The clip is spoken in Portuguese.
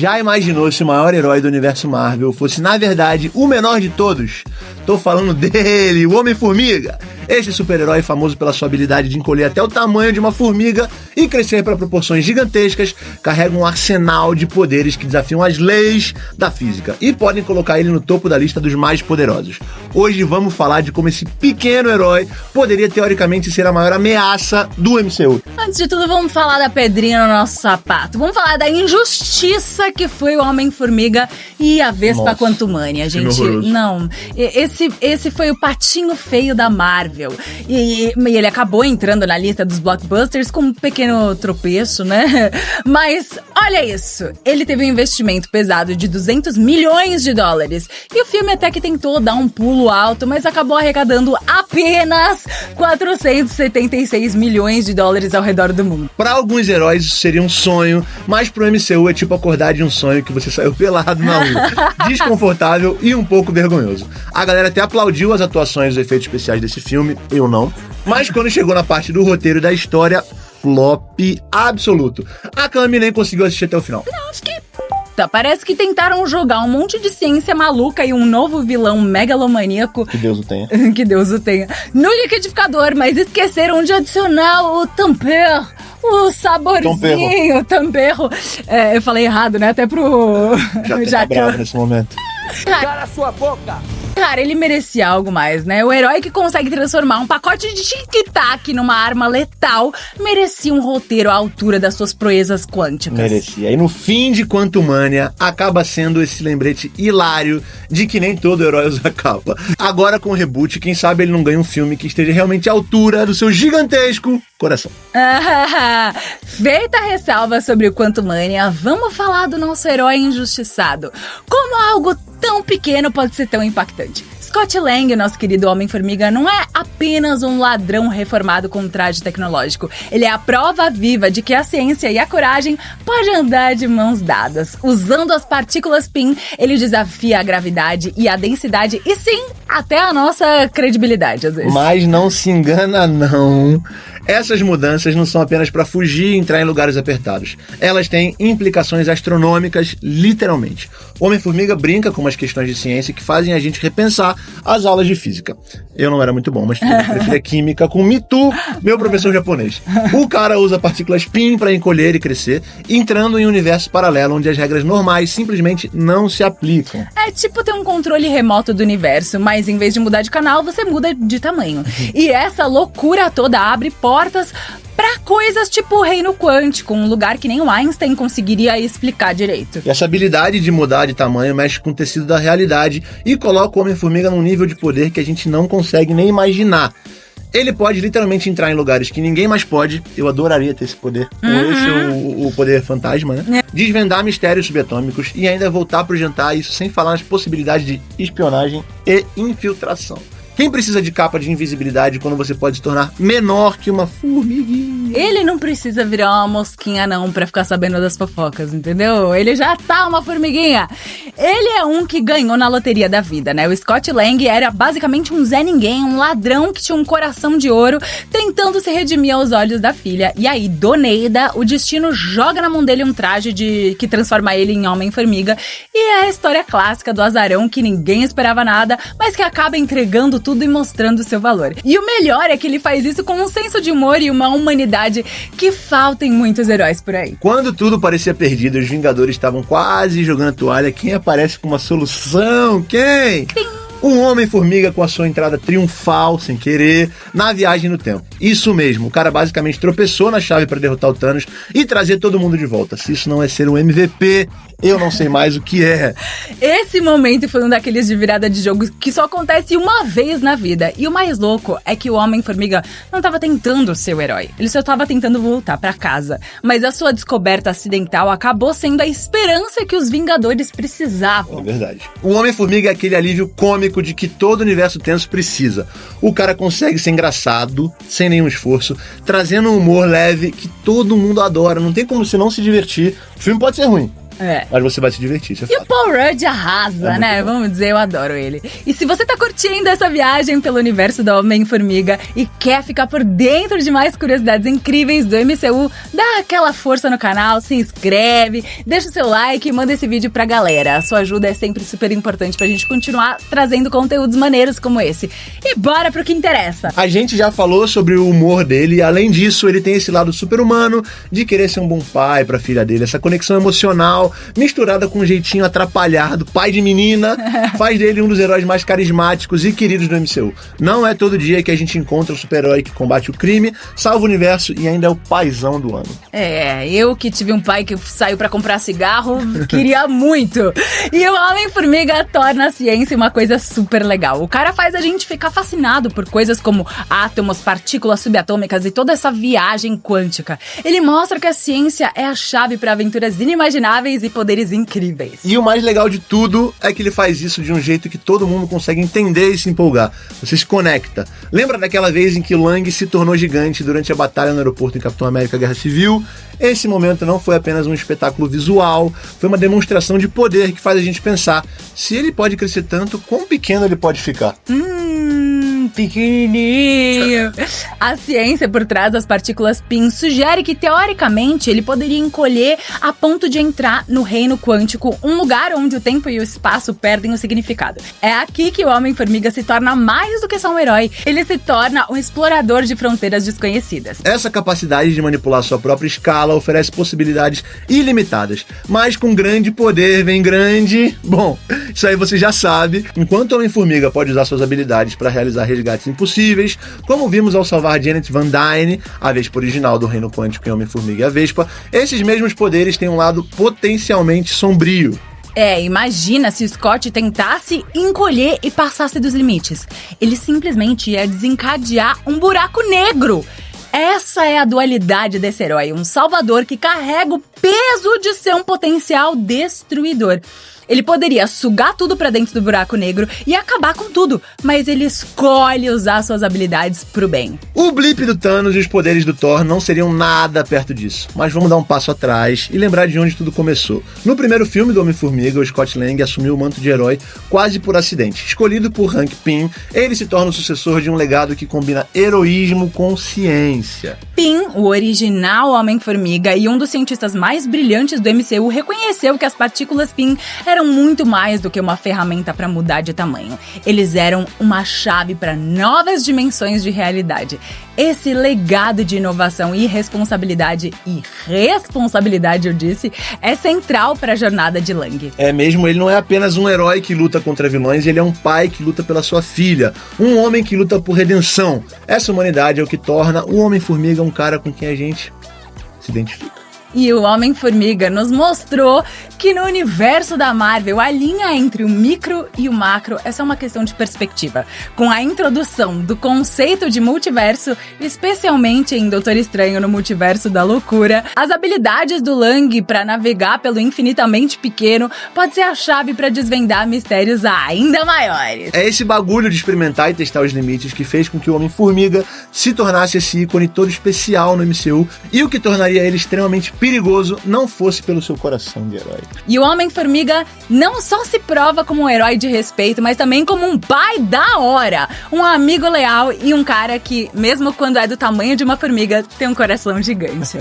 Já imaginou se o maior herói do universo Marvel fosse, na verdade, o menor de todos? Tô falando dele, o Homem-Formiga. Este super-herói, famoso pela sua habilidade de encolher até o tamanho de uma formiga e crescer para proporções gigantescas, carrega um arsenal de poderes que desafiam as leis da física e podem colocar ele no topo da lista dos mais poderosos. Hoje vamos falar de como esse pequeno herói poderia teoricamente ser a maior ameaça do MCU. Antes de tudo, vamos falar da pedrinha no nosso sapato. Vamos falar da injustiça que foi o Homem-Formiga e a Vespa Quantumania, gente. Não, esse foi o patinho feio da Marvel. E ele acabou entrando na lista dos blockbusters com um pequeno tropeço, né? Mas olha isso, ele teve um investimento pesado de 200 milhões de dólares. E o filme até que tentou dar um pulo alto, mas acabou arrecadando apenas 476 milhões de dólares ao redor do mundo. Para alguns heróis isso seria um sonho, mas pro MCU é tipo acordar de um sonho que você saiu pelado na rua. Desconfortável e um pouco vergonhoso. A galera até aplaudiu as atuações e os efeitos especiais desse filme, eu não. Mas quando chegou na parte do roteiro e da história, flop absoluto. A Cami nem conseguiu assistir até o final. Não, acho que... Parece que tentaram jogar um monte de ciência maluca e um novo vilão megalomaníaco. Que Deus o tenha. Que Deus o tenha. No liquidificador, mas esqueceram de adicionar o tempero. O saborzinho, tempero. Eu falei errado, né? Até pro... Já tá bravo nesse momento. Cala sua boca! Cara, ele merecia algo mais, né? O herói que consegue transformar um pacote de tic-tac numa arma letal merecia um roteiro à altura das suas proezas quânticas. Merecia. E no fim de Quantumania, acaba sendo esse lembrete hilário de que nem todo herói usa capa. Agora com o reboot, quem sabe ele não ganha um filme que esteja realmente à altura do seu gigantesco coração. Feita a ressalva sobre o Quantumania, vamos falar do nosso herói injustiçado. Como algo tão pequeno pode ser tão impactante? Scott Lang, nosso querido Homem-Formiga, não é apenas um ladrão reformado com traje tecnológico. Ele é a prova viva de que a ciência e a coragem podem andar de mãos dadas. Usando as partículas PIN, ele desafia a gravidade e a densidade e sim, até a nossa credibilidade, às vezes. Mas não se engana, não. Essas mudanças não são apenas para fugir e entrar em lugares apertados. Elas têm implicações astronômicas, literalmente. O Homem-Formiga brinca com umas questões de ciência que fazem a gente repensar as aulas de física. Eu não era muito bom, mas preferia química com Mitu, meu professor japonês. O cara usa partículas PIN para encolher e crescer, entrando em um universo paralelo onde as regras normais simplesmente não se aplicam. É tipo ter um controle remoto do universo, mas em vez de mudar de canal, você muda de tamanho. E essa loucura toda abre portas pra coisas tipo o reino quântico, um lugar que nem o Einstein conseguiria explicar direito. E essa habilidade de mudar de tamanho mexe com o tecido da realidade e coloca o Homem-Formiga num nível de poder que a gente não consegue nem imaginar. Ele pode literalmente entrar em lugares que ninguém mais pode. Eu adoraria ter esse poder. Esse é o poder fantasma, né? Desvendar mistérios subatômicos e ainda voltar pro jantar, isso sem falar nas possibilidades de espionagem e infiltração. Quem precisa de capa de invisibilidade quando você pode se tornar menor que uma formiguinha? Ele não precisa virar uma mosquinha não pra ficar sabendo das fofocas, entendeu? Ele já tá uma formiguinha. Ele é um que ganhou na loteria da vida, né? O Scott Lang era basicamente um Zé Ninguém, um ladrão que tinha um coração de ouro, tentando se redimir aos olhos da filha. E aí, do Neida, o destino joga na mão dele um traje que transforma ele em Homem-Formiga. E é a história clássica do azarão que ninguém esperava nada, mas que acaba entregando tudo e mostrando seu valor. E o melhor é que ele faz isso com um senso de humor e uma humanidade que falta em muitos heróis por aí. Quando tudo parecia perdido, os Vingadores estavam quase jogando a toalha. Quem aparece com uma solução? Quem? Um Homem-Formiga com a sua entrada triunfal, sem querer, na viagem no tempo. Isso mesmo, o cara basicamente tropeçou na chave para derrotar o Thanos e trazer todo mundo de volta. Se isso não é ser um MVP, eu não sei mais o que é. Esse momento foi um daqueles de virada de jogo que só acontece uma vez na vida. E o mais louco é que o Homem-Formiga não estava tentando ser o herói. Ele só estava tentando voltar para casa. Mas a sua descoberta acidental acabou sendo a esperança que os Vingadores precisavam. É verdade. O Homem-Formiga é aquele alívio cômico de que todo universo tenso precisa. O cara consegue ser engraçado, sem nenhum esforço, trazendo um humor leve que todo mundo adora. Não tem como você não se divertir. O filme pode ser ruim, Mas você vai se divertir, isso é E o fato. Paul Rudd arrasa, né? Vamos dizer, eu adoro ele. E se você tá curtindo essa viagem pelo universo do Homem-Formiga e quer ficar por dentro de mais curiosidades incríveis do MCU, dá aquela força no canal, se inscreve, deixa o seu like e manda esse vídeo pra galera. A sua ajuda é sempre super importante pra gente continuar trazendo conteúdos maneiros como esse. E bora pro que interessa. A gente já falou sobre o humor dele e, além disso, ele tem esse lado super-humano de querer ser um bom pai pra filha dele. Essa conexão emocional, misturada com um jeitinho atrapalhado, pai de menina, faz dele um dos heróis mais carismáticos e queridos do MCU. Não é todo dia que a gente encontra um super-herói que combate o crime, salva o universo e ainda é o paizão do ano. Eu que tive um pai que saiu pra comprar cigarro, queria muito. E o Homem-Formiga torna a ciência uma coisa super legal. O cara faz a gente ficar fascinado por coisas como átomos, partículas subatômicas e toda essa viagem quântica. Ele mostra que a ciência é a chave pra aventuras inimagináveis e poderes incríveis. E o mais legal de tudo é que ele faz isso de um jeito que todo mundo consegue entender e se empolgar. Você se conecta. Lembra daquela vez em que Lang se tornou gigante durante a batalha no aeroporto em Capitão América Guerra Civil? Esse momento não foi apenas um espetáculo visual, foi uma demonstração de poder que faz a gente pensar: se ele pode crescer tanto, quão pequeno ele pode ficar? Pequenininho. A ciência por trás das partículas PIN sugere que, teoricamente, ele poderia encolher a ponto de entrar no reino quântico, um lugar onde o tempo e o espaço perdem o significado. É aqui que o Homem-Formiga se torna mais do que só um herói. Ele se torna um explorador de fronteiras desconhecidas. Essa capacidade de manipular sua própria escala oferece possibilidades ilimitadas, mas com grande poder vem grande... Bom, isso aí você já sabe. Enquanto o Homem-Formiga pode usar suas habilidades para realizar resgates impossíveis, como vimos ao salvar Janet Van Dyne, a Vespa original do Reino Quântico em Homem-Formiga e a Vespa, esses mesmos poderes têm um lado potencialmente sombrio. Imagina se o Scott tentasse encolher e passasse dos limites. Ele simplesmente ia desencadear um buraco negro. Essa é a dualidade desse herói, um salvador que carrega o peso de ser um potencial destruidor. Ele poderia sugar tudo pra dentro do buraco negro e acabar com tudo, mas ele escolhe usar suas habilidades pro bem. O blip do Thanos e os poderes do Thor não seriam nada perto disso, mas vamos dar um passo atrás e lembrar de onde tudo começou. No primeiro filme do Homem-Formiga, o Scott Lang assumiu o manto de herói quase por acidente. Escolhido por Hank Pym, ele se torna o sucessor de um legado que combina heroísmo com ciência. Pym, o original Homem-Formiga e um dos cientistas mais brilhantes do MCU, reconheceu que as partículas Pym eram muito mais do que uma ferramenta para mudar de tamanho. Eles eram uma chave para novas dimensões de realidade. Esse legado de inovação e responsabilidade, eu disse, é central para a jornada de Lang. É mesmo, ele não é apenas um herói que luta contra vilões, ele é um pai que luta pela sua filha, um homem que luta por redenção. Essa humanidade é o que torna o Homem-Formiga um cara com quem a gente se identifica. E o Homem-Formiga nos mostrou que no universo da Marvel, a linha entre o micro e o macro é só uma questão de perspectiva. Com a introdução do conceito de multiverso, especialmente em Doutor Estranho no Multiverso da Loucura, as habilidades do Lang para navegar pelo infinitamente pequeno pode ser a chave para desvendar mistérios ainda maiores. É esse bagulho de experimentar e testar os limites que fez com que o Homem-Formiga se tornasse esse ícone todo especial no MCU, e o que tornaria ele extremamente perigoso não fosse pelo seu coração de herói. E o Homem-Formiga não só se prova como um herói de respeito, mas também como um pai da hora, um amigo leal e um cara que, mesmo quando é do tamanho de uma formiga, tem um coração gigante.